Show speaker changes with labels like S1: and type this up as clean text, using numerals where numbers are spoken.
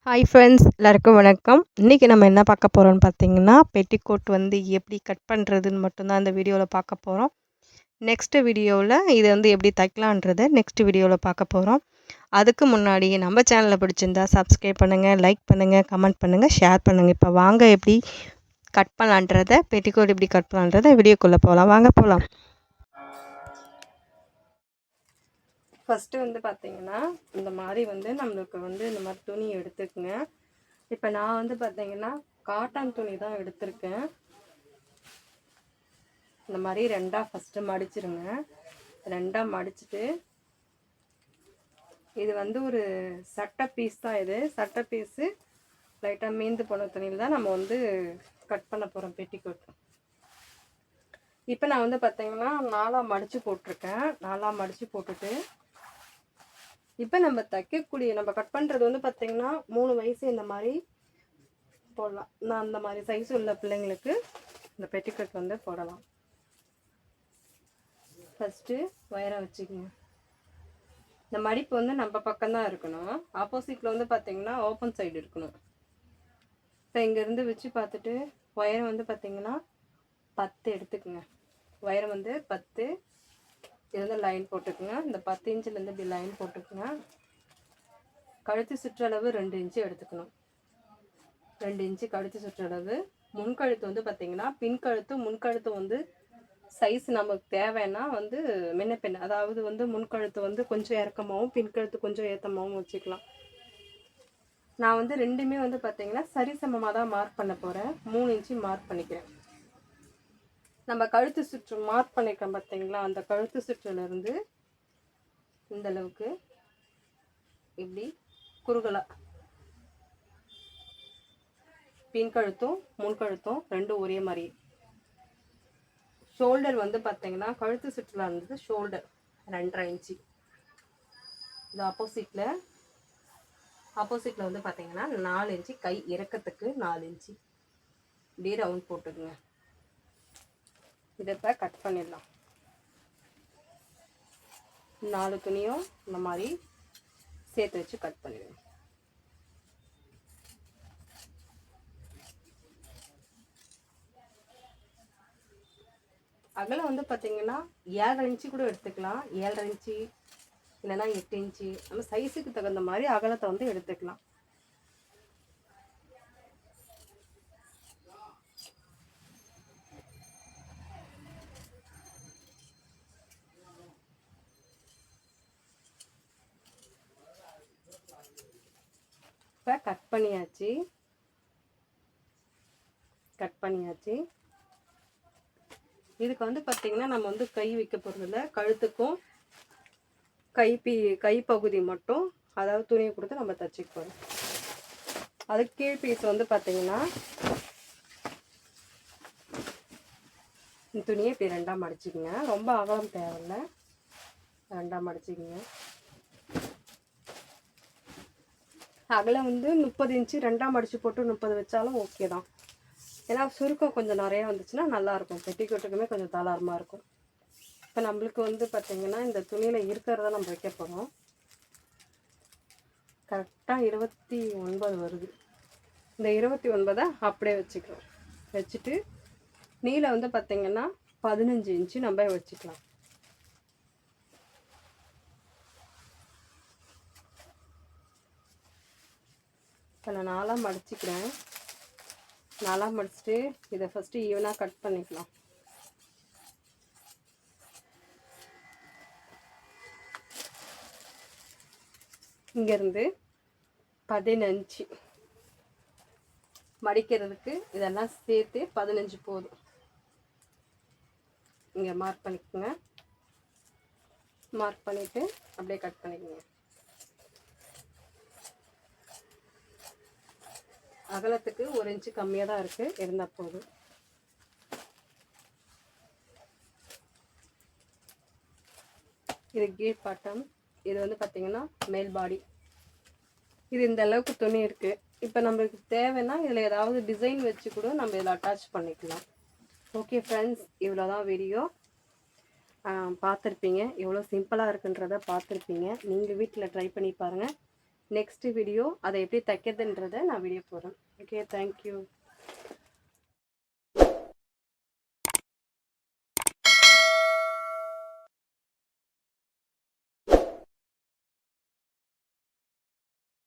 S1: Hi friends, எல்லாருக்கும் வணக்கம். இன்றைக்கி நம்ம என்ன பார்க்க போகிறோம்னு பார்த்தீங்கன்னா, பெட்டிக்கோட் வந்து எப்படி கட் பண்ணுறதுன்னு மட்டும்தான் இந்த வீடியோவில் பார்க்க போகிறோம். நெக்ஸ்ட்டு வீடியோவில் இது வந்து எப்படி தைக்கலான்றதை நெக்ஸ்ட் வீடியோவில் பார்க்க போகிறோம். அதுக்கு முன்னாடி நம்ம சேனலை பிடிச்சிருந்தா சப்ஸ்கிரைப் பண்ணுங்கள், லைக் பண்ணுங்கள், கமெண்ட் பண்ணுங்கள், ஷேர் பண்ணுங்கள். இப்போ வாங்க எப்படி கட் பண்ணலான்றதை, பெட்டிக்கோட் எப்படி கட் பண்ணலான்றதை வீடியோக்குள்ளே போகலாம். வாங்க போகலாம். ஃபஸ்ட்டு வந்து பார்த்திங்கன்னா, இந்த மாதிரி வந்து நம்மளுக்கு வந்து இந்த மாதிரி துணி எடுத்துக்குங்க. இப்போ நான் வந்து பார்த்திங்கன்னா காட்டன் துணி தான் எடுத்திருக்கேன். இந்த மாதிரி ரெண்டாக ஃபஸ்ட்டு மடிச்சிருங்க. ரெண்டாக மடிச்சுட்டு இது வந்து ஒரு சட்டை பீஸ் தான். இது சட்டை பீஸு லைட்டாக மீந்து போன துணியில் தான் நம்ம வந்து கட் பண்ண போகிறோம் பெட்டிக்கோட். இப்போ நான் வந்து பார்த்திங்கன்னா 4ஆக மடித்து போட்டிருக்கேன். 4ஆக மடித்து போட்டுட்டு இப்போ நம்ம தைக்கக்கூடிய நம்ம கட் பண்ணுறது வந்து பார்த்திங்கன்னா 3 வயசு இந்த மாதிரி போடலாம். நான் அந்த மாதிரி சைஸ் உள்ள பிள்ளைங்களுக்கு இந்த பெட்டிக்கோட் வந்து போடலாம். ஃபஸ்ட்டு ஒயரை வச்சுக்கோங்க. இந்த மடிப்பு வந்து நம்ம பக்கம்தான் இருக்கணும். ஆப்போசிட்டில் வந்து பார்த்திங்கன்னா ஓப்பன் சைடு இருக்கணும். இப்போ இங்கேருந்து வச்சு பார்த்துட்டு ஒயரை வந்து பார்த்திங்கன்னா 10 எடுத்துக்குங்க. ஒயரை வந்து 10 இது வந்து லைன் போட்டுக்குங்க. இந்த 10 இன்ச்சிலேருந்து இப்படி லைன் போட்டுக்குங்க. கழுத்து சுற்றளவு 2 இன்ச்சு எடுத்துக்கணும். 2 இன்ச்சு கழுத்து சுற்றளவு. முன்கழுத்து வந்து பார்த்திங்கன்னா பின்கழுத்து முன்கழுத்து வந்து சைஸ் நமக்கு தேவைன்னா வந்து முன்ன பின்ன, அதாவது வந்து முன்கழுத்து வந்து கொஞ்சம் இறக்கமாகவும் பின்கழுத்து கொஞ்சம் ஏற்றமாகவும் வச்சுக்கலாம். நான் வந்து ரெண்டுமே வந்து பார்த்திங்கன்னா சரிசமமாக தான் மார்க் பண்ண போகிறேன். 3 இன்ச்சு மார்க் பண்ணிக்கிறேன். நம்ம கழுத்து சுற்று மார்க் பண்ணியிருக்கோம் பார்த்தீங்களா, அந்த கழுத்து சுற்றிலிருந்து இந்த அளவுக்கு இப்படி குறுகலாக பின்கழுத்தும் முன்கழுத்தும் ரெண்டும் ஒரே மாதிரி. ஷோல்டர் வந்து பார்த்தீங்கன்னா கழுத்து சுற்றில் இருந்தது ஷோல்டர் 2.5 இன்ச்சு. இது ஆப்போசிட்டில் வந்து பார்த்தீங்கன்னா 4 இன்ச்சு. கை இறக்கத்துக்கு 4 இன்ச்சு இப்படி ரவுண்ட் போட்டுக்குங்க. இதை இப்போ கட் பண்ணிடலாம். 4 துணியும் இந்த மாதிரி சேர்த்து வச்சு கட் பண்ணிடுங்க. அகலம் வந்து பார்த்தீங்கன்னா 7.5 இன்ச்சு கூட எடுத்துக்கலாம். 7.5 இன்ச்சு இல்லைன்னா 8 இன்ச்சு நம்ம சைஸுக்கு தகுந்த மாதிரி அகலத்தை வந்து எடுத்துக்கலாம். இப்போ கட் பண்ணியாச்சு. இதுக்கு வந்து பார்த்திங்கன்னா நம்ம வந்து கை வைக்க போகிறதில்ல. கழுத்துக்கும் கைப்பகுதி மட்டும், அதாவது துணியை கொடுத்து நம்ம தச்சுக்க போகிறோம். அதுக்கு கீழ் பீஸ் வந்து பார்த்திங்கன்னா இந்த துணியை இப்படி ரெண்டாக மடிச்சுக்குங்க. ரொம்ப அகலம் தேவையில்லை, ரெண்டாக மடிச்சுக்குங்க. அகலம் வந்து 30 இன்ச்சு ரெண்டாக மடித்து போட்டு 30 வச்சாலும் ஓகே தான். ஏன்னா சுருக்கம் கொஞ்சம் நிறையா வந்துச்சுன்னா நல்லாயிருக்கும். பெட்டிக்கோட்டுக்குமே கொஞ்சம் தாராளமாக இருக்கும். இப்போ நம்மளுக்கு வந்து பார்த்திங்கன்னா இந்த துணியில் இருக்கிறத நம்ம வைக்க போகிறோம். கரெக்டாக 29 வருது. இந்த 29 அப்படியே வச்சுக்கிறோம். வச்சுட்டு நீளம் வந்து பார்த்திங்கன்னா 15 இன்ச்சு நம்ம வச்சுக்கலாம். இப்போ நான் 4ஆக மடிச்சுக்கிறேன். 4ஆக மடிச்சுட்டு இதை ஃபஸ்ட்டு ஈவனாக கட் பண்ணிக்கலாம். இங்கேருந்து 15 மடிக்கிறதுக்கு இதெல்லாம் சேர்த்து 15 போதும். இங்கே மார்க் பண்ணிக்கோங்க. மார்க் பண்ணிவிட்டு அப்படியே கட் பண்ணிக்கோங்க. அகலத்துக்கு 1 இன்ச்சு கம்மியாக தான் இருக்குது, இருந்தால் போதும். இது கீழ் பாட்டம். இது வந்து பார்த்திங்கன்னா மேல் பாடி. இது இந்த அளவுக்கு துணி இருக்குது. இப்போ நம்மளுக்கு தேவைன்னா இதில் ஏதாவது டிசைன் வச்சு கூட நம்ம இதில் அட்டாச் பண்ணிக்கலாம். ஓகே ஃப்ரெண்ட்ஸ், இவ்வளோ தான் வீடியோ. பார்த்துருப்பீங்க, எவ்வளோ சிம்பிளாக இருக்குன்றதை பார்த்துருப்பீங்க. நீங்கள் வீட்டில் ட்ரை பண்ணி பாருங்கள். நெக்ஸ்ட் வீடியோ அதை எப்படி தைக்கிறதுன்றதை நான் வீடியோ போடுறேன். Okay, thank you.